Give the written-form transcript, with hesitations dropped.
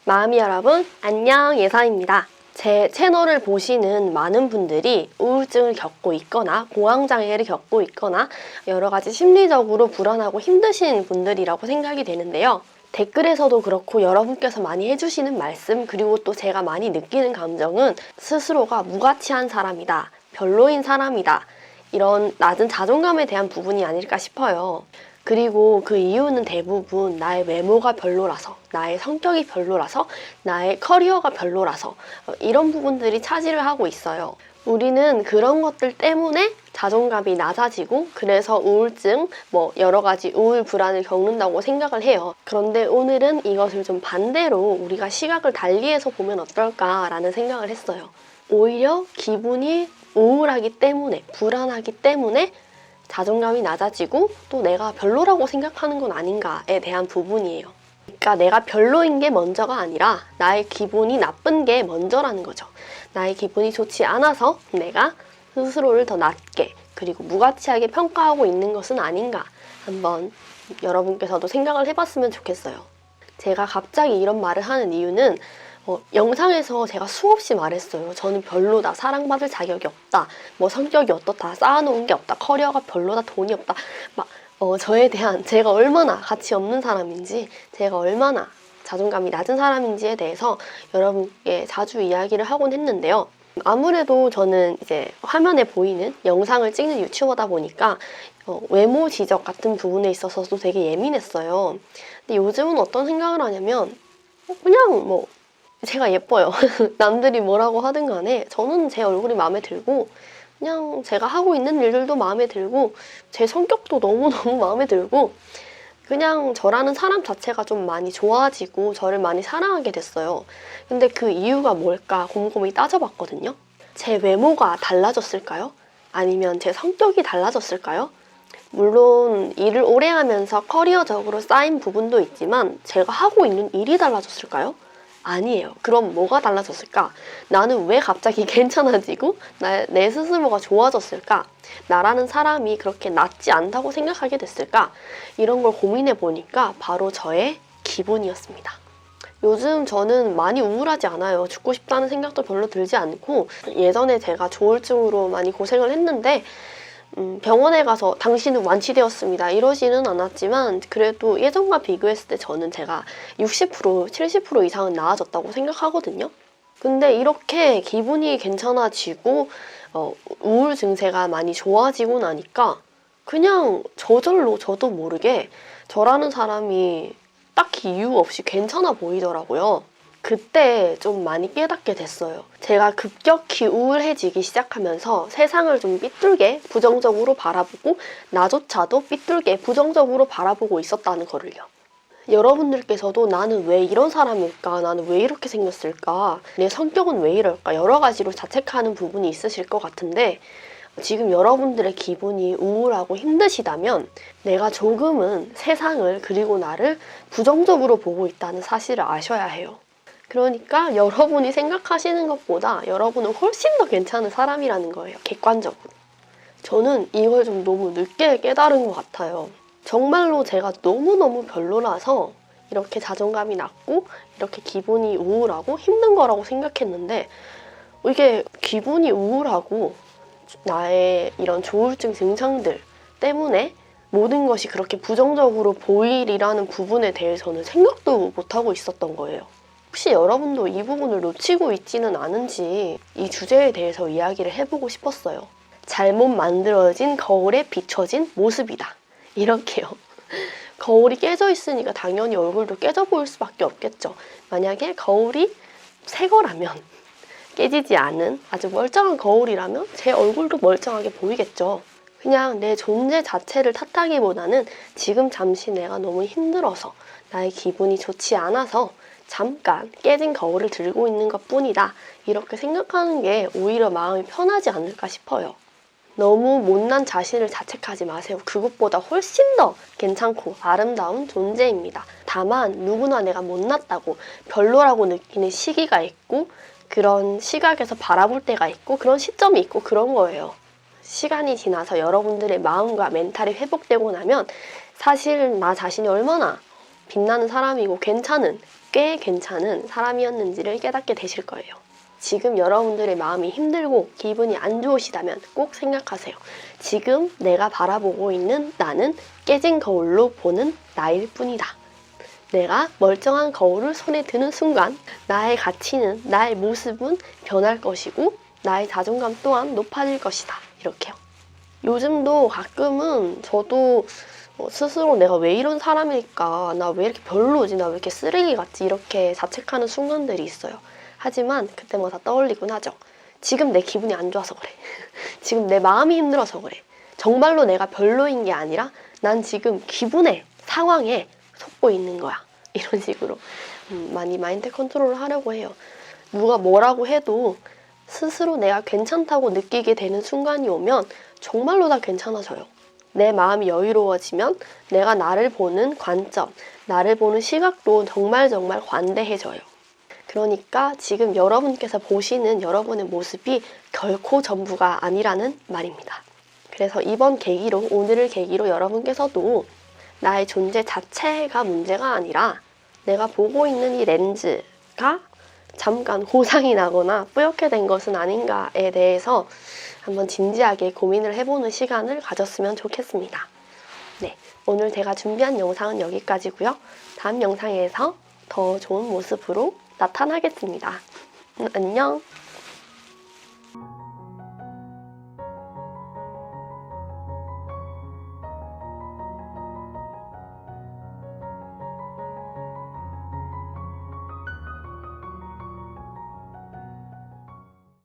마음이 여러분, 안녕. 예사입니다. 제 채널을 보시는 많은 분들이 우울증을 겪고 있거나 공황장애를 겪고 있거나 여러 가지 심리적으로 불안하고 힘드신 분들이라고 생각이 되는데요. 댓글에서도 그렇고 여러분께서 많이 해주시는 말씀, 그리고 또 제가 많이 느끼는 감정은 스스로가 무가치한 사람이다, 별로인 사람이다, 이런 낮은 자존감에 대한 부분이 아닐까 싶어요. 그리고 그 이유는 대부분 나의 외모가 별로라서, 나의 성격이 별로라서, 나의 커리어가 별로라서 이런 부분들이 차지를 하고 있어요. 우리는 그런 것들 때문에 자존감이 낮아지고 그래서 우울증, 여러 가지 우울, 불안을 겪는다고 생각을 해요. 그런데 오늘은 이것을 좀 반대로 우리가 시각을 달리해서 보면 어떨까라는 생각을 했어요. 오히려 기분이 우울하기 때문에, 불안하기 때문에 자존감이 낮아지고 또 내가 별로라고 생각하는 건 아닌가에 대한 부분이에요. 그러니까 내가 별로인 게 먼저가 아니라 나의 기분이 나쁜 게 먼저라는 거죠. 나의 기분이 좋지 않아서 내가 스스로를 더 낮게 그리고 무가치하게 평가하고 있는 것은 아닌가, 한번 여러분께서도 생각을 해봤으면 좋겠어요. 제가 갑자기 이런 말을 하는 이유는 영상에서 제가 수없이 말했어요. 저는 별로다, 사랑받을 자격이 없다, 성격이 어떻다, 쌓아놓은 게 없다, 커리어가 별로다, 돈이 없다, 저에 대한, 제가 얼마나 가치 없는 사람인지, 제가 얼마나 자존감이 낮은 사람인지에 대해서 여러분께 자주 이야기를 하곤 했는데요. 아무래도 저는 이제 화면에 보이는 영상을 찍는 유튜버다 보니까 외모 지적 같은 부분에 있어서도 되게 예민했어요. 근데 요즘은 어떤 생각을 하냐면 그냥 제가 예뻐요. 남들이 뭐라고 하든 간에 저는 제 얼굴이 마음에 들고, 그냥 제가 하고 있는 일들도 마음에 들고, 제 성격도 너무너무 마음에 들고, 그냥 저라는 사람 자체가 좀 많이 좋아지고 저를 많이 사랑하게 됐어요. 근데 그 이유가 뭘까 곰곰이 따져봤거든요. 제 외모가 달라졌을까요? 아니면 제 성격이 달라졌을까요? 물론 일을 오래 하면서 커리어적으로 쌓인 부분도 있지만 제가 하고 있는 일이 달라졌을까요? 아니에요. 그럼 뭐가 달라졌을까? 나는 왜 갑자기 괜찮아지고 내 스스로가 좋아졌을까? 나라는 사람이 그렇게 낫지 않다고 생각하게 됐을까? 이런 걸 고민해 보니까 바로 저의 기분이었습니다. 요즘 저는 많이 우울하지 않아요. 죽고 싶다는 생각도 별로 들지 않고, 예전에 제가 조울증으로 많이 고생을 했는데 병원에 가서 당신은 완치되었습니다 이러지는 않았지만, 그래도 예전과 비교했을 때 저는 제가 60%, 70% 이상은 나아졌다고 생각하거든요. 근데 이렇게 기분이 괜찮아지고 우울 증세가 많이 좋아지고 나니까 그냥 저절로 저도 모르게 저라는 사람이 딱히 이유 없이 괜찮아 보이더라고요. 그때 좀 많이 깨닫게 됐어요. 제가 급격히 우울해지기 시작하면서 세상을 좀 삐뚤게 부정적으로 바라보고 나조차도 삐뚤게 부정적으로 바라보고 있었다는 거를요. 여러분들께서도 나는 왜 이런 사람일까? 나는 왜 이렇게 생겼을까? 내 성격은 왜 이럴까? 여러 가지로 자책하는 부분이 있으실 것 같은데, 지금 여러분들의 기분이 우울하고 힘드시다면 내가 조금은 세상을 그리고 나를 부정적으로 보고 있다는 사실을 아셔야 해요. 그러니까 여러분이 생각하시는 것보다 여러분은 훨씬 더 괜찮은 사람이라는 거예요. 객관적으로. 저는 이걸 좀 너무 늦게 깨달은 것 같아요. 정말로 제가 너무너무 별로라서 이렇게 자존감이 낮고 이렇게 기분이 우울하고 힘든 거라고 생각했는데, 이게 기분이 우울하고 나의 이런 조울증 증상들 때문에 모든 것이 그렇게 부정적으로 보이리라는 부분에 대해서는 생각도 못하고 있었던 거예요. 혹시 여러분도 이 부분을 놓치고 있지는 않은지 이 주제에 대해서 이야기를 해보고 싶었어요. 잘못 만들어진 거울에 비춰진 모습이다. 이렇게요. 거울이 깨져 있으니까 당연히 얼굴도 깨져 보일 수밖에 없겠죠. 만약에 거울이 새 거라면, 깨지지 않은 아주 멀쩡한 거울이라면 제 얼굴도 멀쩡하게 보이겠죠. 그냥 내 존재 자체를 탓하기보다는 지금 잠시 내가 너무 힘들어서, 나의 기분이 좋지 않아서 잠깐 깨진 거울을 들고 있는 것 뿐이다, 이렇게 생각하는 게 오히려 마음이 편하지 않을까 싶어요. 너무 못난 자신을 자책하지 마세요. 그것보다 훨씬 더 괜찮고 아름다운 존재입니다. 다만 누구나 내가 못났다고, 별로라고 느끼는 시기가 있고, 그런 시각에서 바라볼 때가 있고, 그런 시점이 있고, 그런 거예요. 시간이 지나서 여러분들의 마음과 멘탈이 회복되고 나면 사실 나 자신이 얼마나 빛나는 사람이고 괜찮은 꽤 괜찮은 사람이었는지를 깨닫게 되실 거예요. 지금 여러분들의 마음이 힘들고 기분이 안 좋으시다면 꼭 생각하세요. 지금 내가 바라보고 있는 나는 깨진 거울로 보는 나일 뿐이다. 내가 멀쩡한 거울을 손에 드는 순간 나의 가치는, 나의 모습은 변할 것이고 나의 자존감 또한 높아질 것이다. 이렇게요. 요즘도 가끔은 저도 스스로 내가 왜 이런 사람일까? 나 왜 이렇게 별로지? 나 왜 이렇게 쓰레기 같지? 이렇게 자책하는 순간들이 있어요. 하지만 그때마다 떠올리곤 하죠. 지금 내 기분이 안 좋아서 그래. 지금 내 마음이 힘들어서 그래. 정말로 내가 별로인 게 아니라 난 지금 기분에, 상황에 속고 있는 거야. 이런 식으로 많이 마인드 컨트롤을 하려고 해요. 누가 뭐라고 해도 스스로 내가 괜찮다고 느끼게 되는 순간이 오면 정말로 다 괜찮아져요. 내 마음이 여유로워지면 내가 나를 보는 관점, 나를 보는 시각도 정말 관대해져요. 그러니까 지금 여러분께서 보시는 여러분의 모습이 결코 전부가 아니라는 말입니다. 그래서 이번 계기로, 오늘을 계기로 여러분께서도 나의 존재 자체가 문제가 아니라 내가 보고 있는 이 렌즈가 잠깐 고장이 나거나 뿌옇게 된 것은 아닌가에 대해서 한번 진지하게 고민을 해보는 시간을 가졌으면 좋겠습니다. 네, 오늘 제가 준비한 영상은 여기까지고요. 다음 영상에서 더 좋은 모습으로 나타나겠습니다. 안녕!